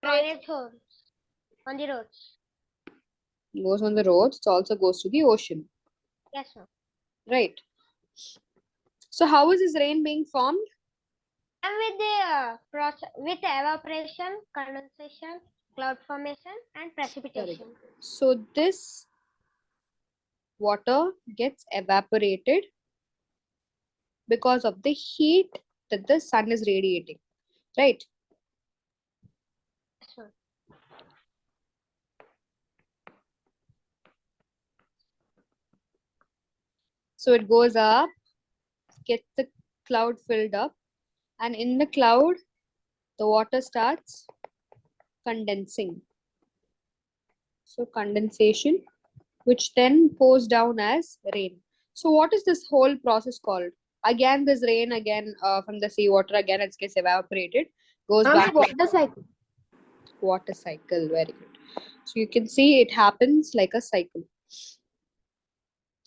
Drainage holes on the roads. Goes on the roads. It also goes to the ocean. Yes, ma'am. Right. So how is this rain being formed? And with the process, with evaporation, condensation, cloud formation, and precipitation. So this water gets evaporated because of the heat that the sun is radiating, right? Yes, ma'am. So it goes up, gets the cloud filled up, and in the cloud, the water starts condensing. So condensation, which then pours down as rain. So what is this whole process called? Again, this rain again from the seawater again it gets evaporated, goes back to Water cycle. water cycle. Very good. So you can see it happens like a cycle.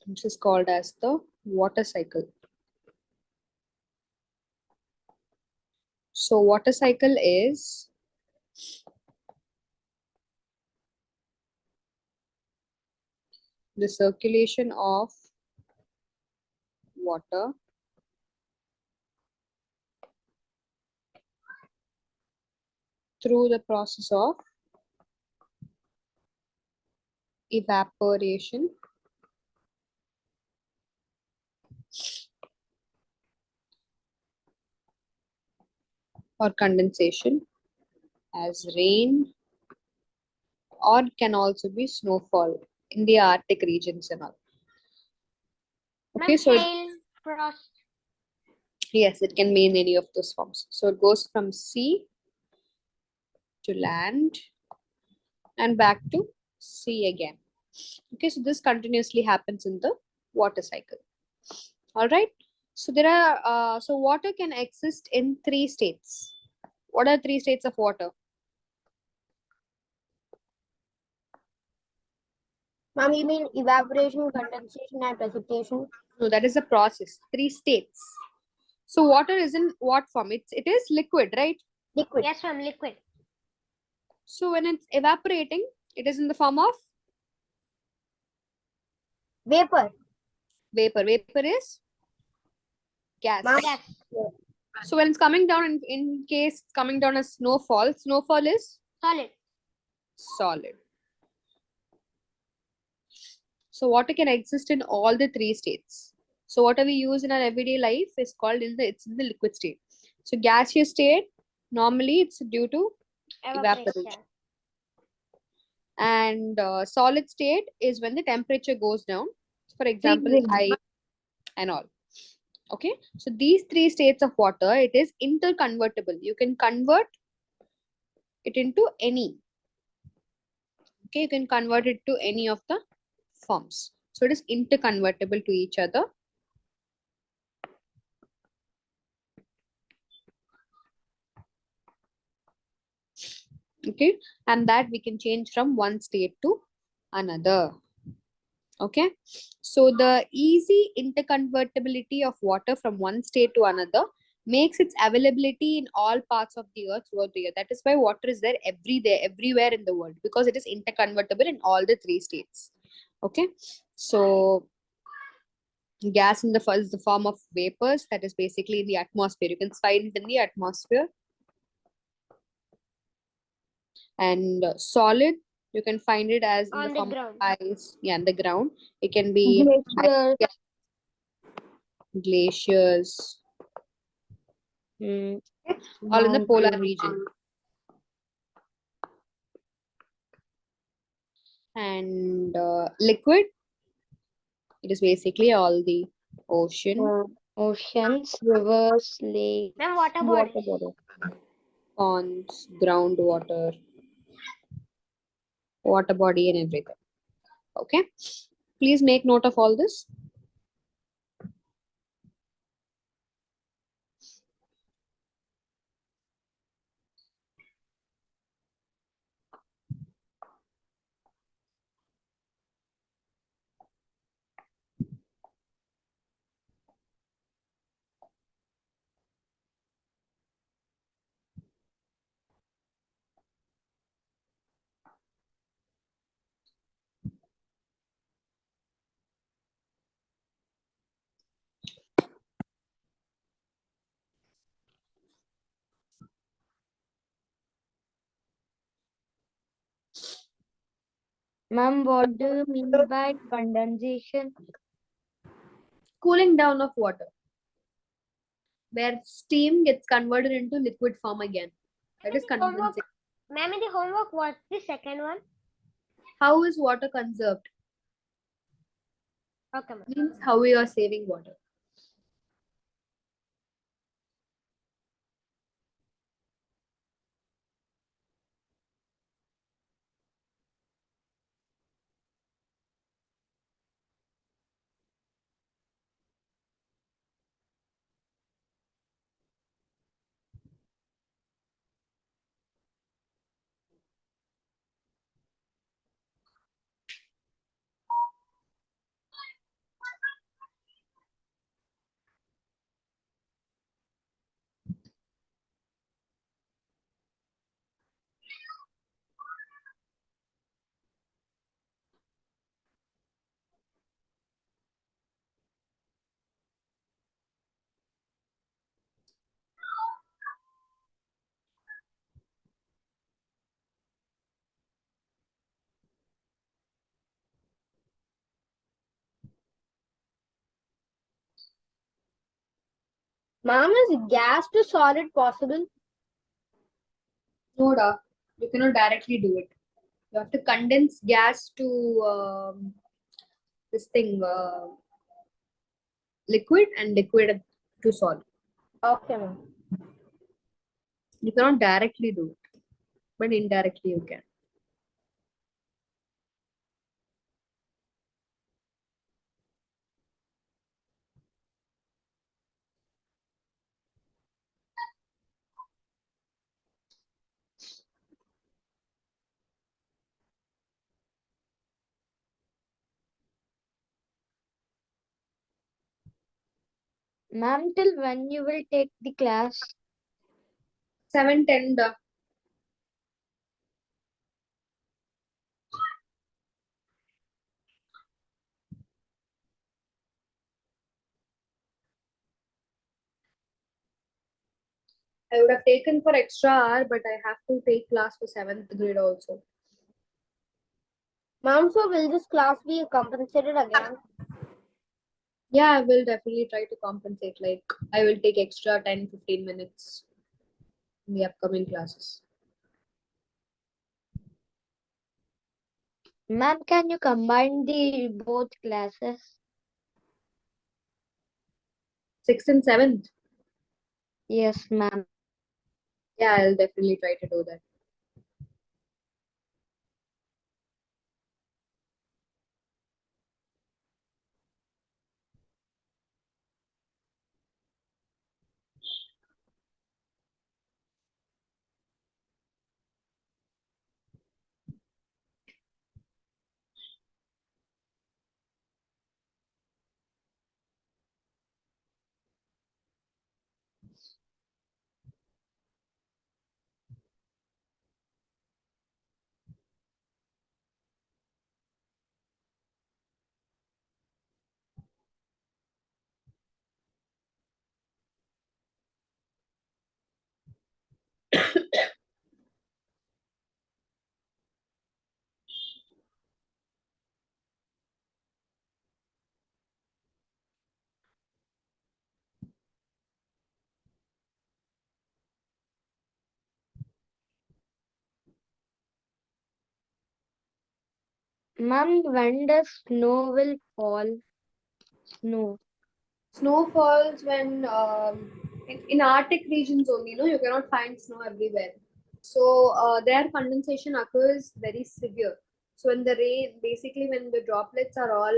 This is called as the water cycle. So water cycle is the circulation of water through the process of evaporation or condensation as rain, or can also be snowfall in the Arctic regions and all. Okay, Ma'am, so hail, frost. yes, it can be in any of those forms. So it goes from sea to land and back to sea again. Okay, so this continuously happens in the water cycle. All right. So there are so water can exist in 3 states. What are 3 states of water? Ma'am, you mean evaporation, condensation, and precipitation? No, that is the process. 3 states. So water is in what form? It is liquid, right? Liquid. Yes, ma'am, liquid. So when it's evaporating, it is in the form of Vapor. vapor. Vapor is gas. Ma'am, Gas. So when it's coming down, in case it's coming down as snowfall, snowfall is Solid. solid. So water can exist in all the 3 states. So whatever we use in our everyday life is called it's in the liquid state. So gaseous state, normally it's due to evaporation. And solid state is when the temperature goes down. For example, ice and all. Okay, so these 3 states of water, it is interconvertible. You can convert it into any. Okay, you can convert it to any of the forms. So it is interconvertible to each other. Okay, and that we can change from one state to another. Okay, so the easy interconvertibility of water from one state to another makes its availability in all parts of the earth throughout the year. That is why water is there everywhere in the world, because it is interconvertible in all the 3 states. Okay, so gas in the first the form of vapors, that is basically in the atmosphere. You can find it in the atmosphere. And solid, you can find it as in On the the form ground. of ice. Yeah, on the ground. It can be glaciers, all in the polar region. And liquid, it is basically all the ocean, Oceans, rivers, lakes, Ma'am, water body. ponds, groundwater, water body, and everything. Okay, please make note of all this. Ma'am, what do you mean by condensation? Cooling down of water, where steam gets converted into liquid form again. That is Homework. condensation. Ma'am, in the homework, what's the second one? How is water conserved? Okay, ma'am. Means how we are saving water. Ma'am, is gas to solid possible? No, da. You cannot directly do it. You have to condense gas to this thing, liquid, and liquid to solid. Okay, ma'am. You cannot directly do it, but indirectly you can. Ma'am, till when you will take the class? 7:10, da. I would have taken for extra hour, but I have to take class for 7th grade also. Ma'am, so will this class be compensated again? Yeah, I will definitely try to compensate. Like, I will take extra 10-15 minutes in the upcoming classes. Ma'am, can you combine the both classes? 6th and 7th. Yes, ma'am. Yeah, I'll definitely try to do that. Ma'am, when does snow will fall? Snow. Snow falls when in Arctic regions only. No, you cannot find snow everywhere. So their condensation occurs very severe. So when the rain, basically when the droplets are all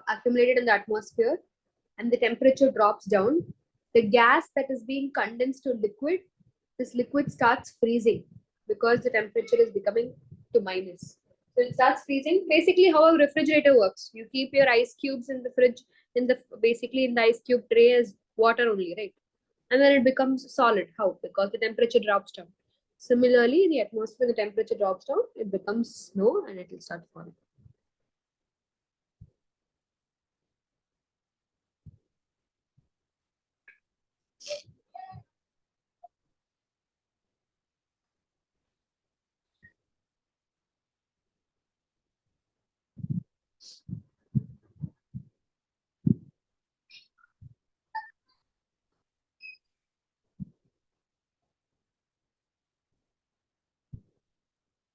accumulated in the atmosphere and the temperature drops down, the gas that is being condensed to liquid, this liquid starts freezing because the temperature is becoming to minus. So it starts freezing. Basically, how a refrigerator works. You keep your ice cubes in the fridge, in the basically in the ice cube tray as water only, right? And then it becomes solid. How? Because the temperature drops down. Similarly, in the atmosphere, the temperature drops down, it becomes snow and it will start falling.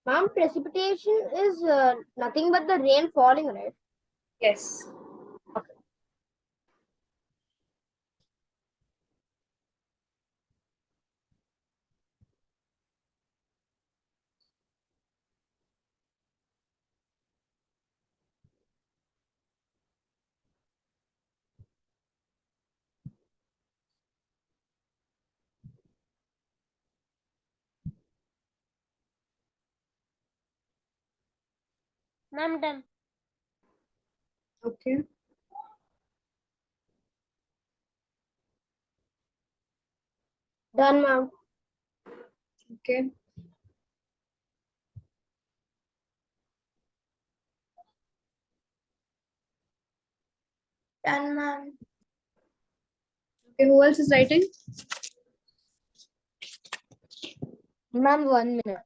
Ma'am, precipitation is nothing but the rain falling, right? Yes. Ma'am, done. Okay. Done, ma'am. Okay. Done, ma'am. Okay, who else is writing? Ma'am, 1 minute.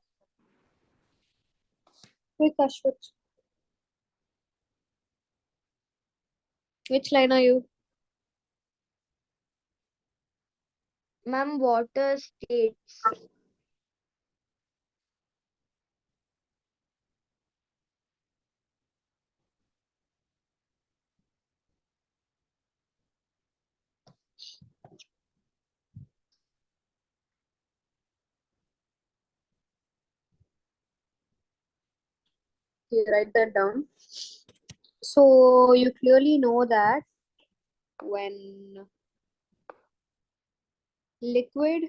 Quick, Ashwat. Which line are you? Ma'am, water states. You write that down. So you clearly know that when liquid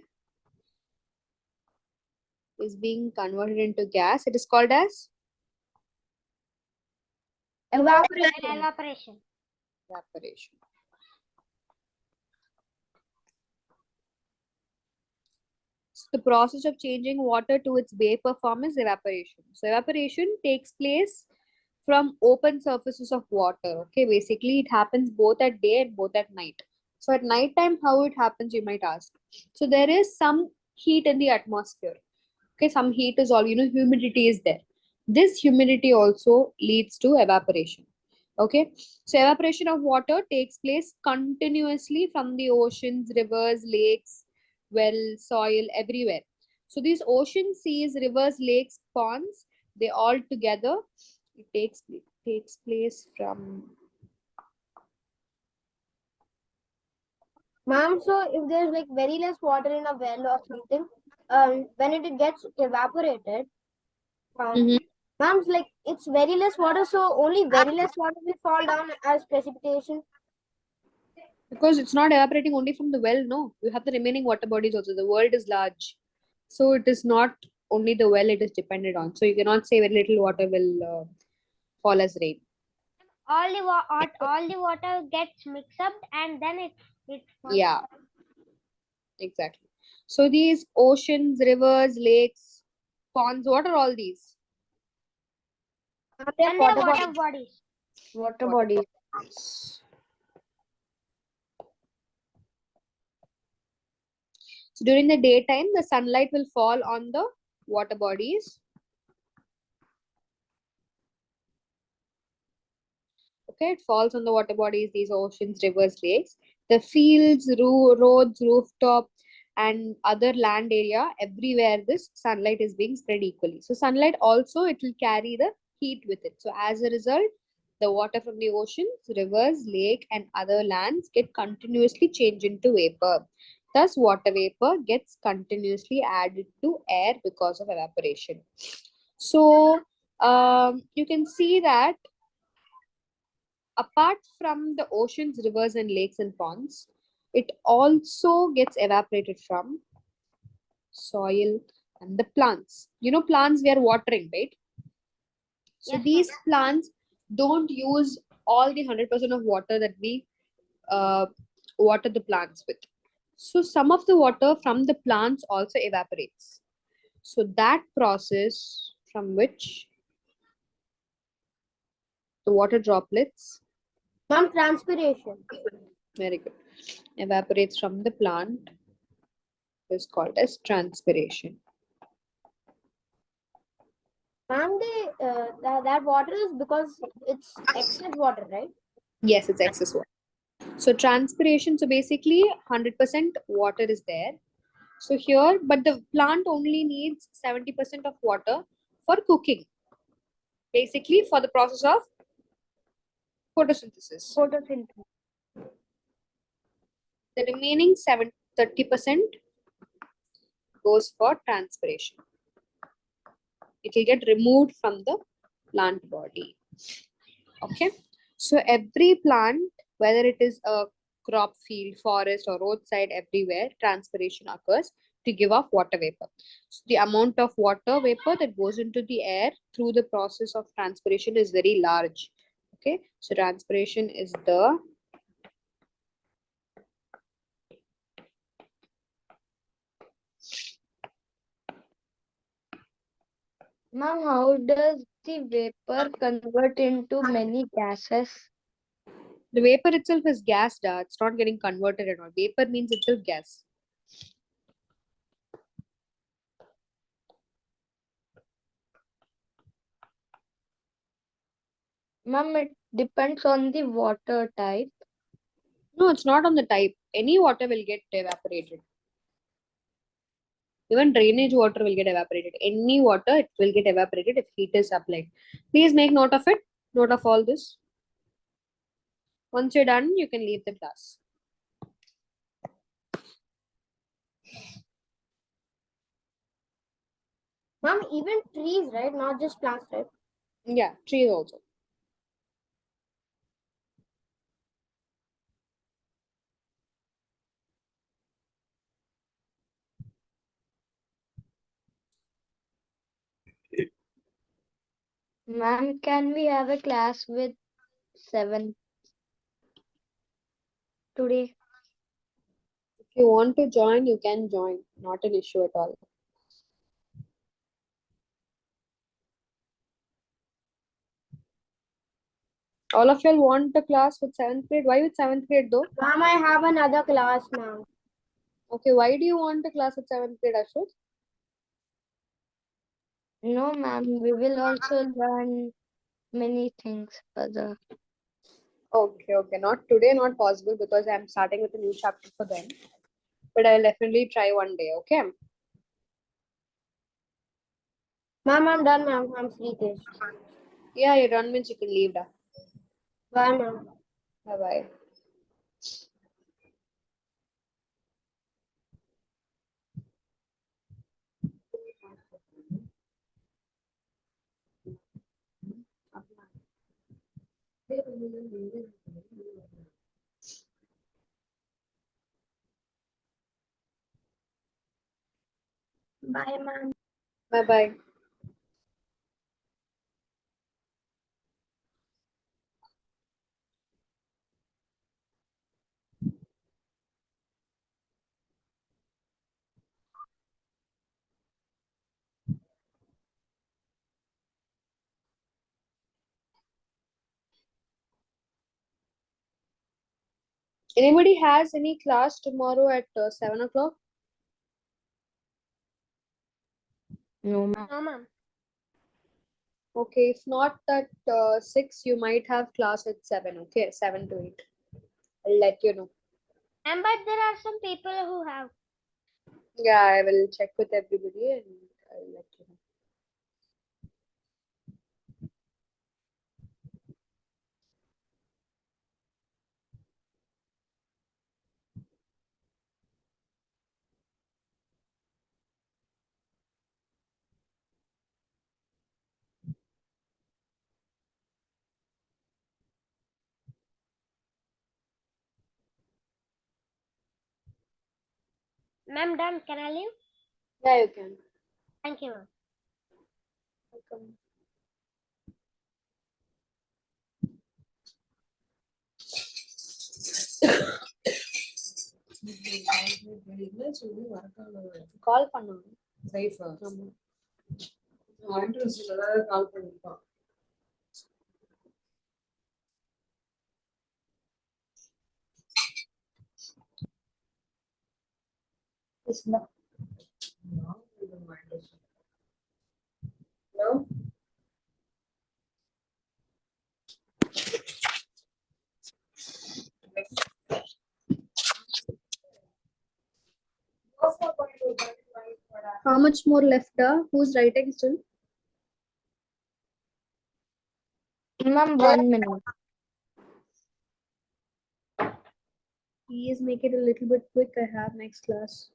is being converted into gas, it is called as Evaporation. Evaporation. evaporation. So the process of changing water to its vapor form is evaporation. So evaporation takes place from open surfaces of water. Okay, basically it happens both at day and both at night. So at night time, how it happens, you might ask. So there is some heat in the atmosphere. Okay, some heat is all, humidity is there. This humidity also leads to evaporation. Okay, so evaporation of water takes place continuously from the oceans, rivers, lakes, well, soil, everywhere. So these oceans, seas, rivers, lakes, ponds, they all together, it takes place from. Ma'am, so if there's like very less water in a well or something, when it gets evaporated, Mhm. ma'am, like it's very less water, so only very less water will fall down as precipitation. Because it's not evaporating only from the well, no. You have the remaining water bodies also. The world is large. So it is not only the well it is dependent on. So you cannot say very little water will fall as rain. All the water gets mixed up and then it falls. Yeah, exactly. So these oceans, rivers, lakes, ponds, what are all these? They're And they are water bodies. Water Water bodies. bodies. So during the daytime, the sunlight will fall on the water bodies. Okay, it falls on the water bodies, these oceans, rivers, lakes, the fields, roads, rooftop, and other land area. Everywhere this sunlight is being spread equally. So sunlight also, it will carry the heat with it. So as a result, the water from the oceans, rivers, lake, and other lands get continuously changed into vapor. Thus, water vapor gets continuously added to air because of evaporation. So you can see that apart from the oceans, rivers, and lakes and ponds, it also gets evaporated from soil and the plants. Plants we are watering, right? So Yes, these plants don't use all the 100% of water that we uh, water the plants with. So some of the water from the plants also evaporates. So that process from which the water droplets, Ma'am, transpiration. very good, evaporates from the plant is called as transpiration. Ma'am, that water is because it's excess water, right? Yes, it's excess water. So transpiration, so basically 100% water is there. So here, but the plant only needs 70% of water for cooking. Basically for the process of photosynthesis. Photosynthesis. The remaining 30% goes for transpiration. It will get removed from the plant body. Okay. So every plant, whether it is a crop field, forest, or roadside, everywhere, transpiration occurs to give off water vapor. So the amount of water vapor that goes into the air through the process of transpiration is very large. Okay. So transpiration is the Ma'am, how does the vapor convert into many gases? the vapor itself is gas, it's not getting converted at all. Vapor means itself gas. Ma'am, it depends on the water type. No, it's not on the type. Any water will get evaporated. Even drainage water will get evaporated. Any water, it will get evaporated if heat is applied. Please make note of it. Note of all this. Once you're done, you can leave the class. Ma'am, even trees, right? Not just plants, right? Yeah, trees also. Ma'am, can we have a class with 7 today? If you want to join, you can join. Not an issue at all. All of y'all want a class with 7th grade? Why with 7th grade though? Ma'am, I have another class now. Okay, why do you want a class with 7th grade, Ashwin? No, ma'am, we will also learn many things further. Okay. Not today, not possible because I'm starting with a new chapter for them. But I'll definitely try one day, okay? Ma'am, I'm done, ma'am. I'm free this. Yeah, you're done means you can leave now. Bye, ma'am. Bye-bye. Bye, ma'am. Bye-bye. Anybody has any class tomorrow at 7 o'clock? No, ma'am. No, ma'am. Okay, if not at 6, you might have class at 7, okay? 7 to 8. I'll let you know. And but there are some people who have. Yeah, I will check with everybody and I'll let you know. Ma'am, done. Can I leave? Yeah, you can. Thank you, ma'am. Welcome. கால் பண்ணுங்க Safe. ஆமா Interest இல்ல கால் பண்ணிருப்பான். பேசுங்க Hello? how much more left who's writing still Ma'am, 1 minute. Please make it a little bit quick. I have next class.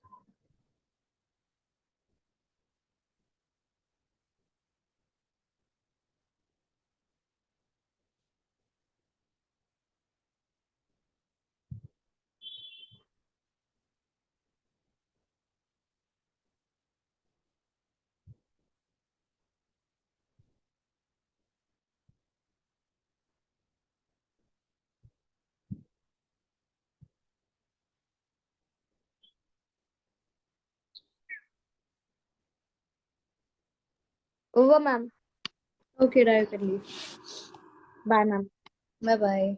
Over, ma'am. Okay, Raya, you can leave. Bye, ma'am. Bye bye.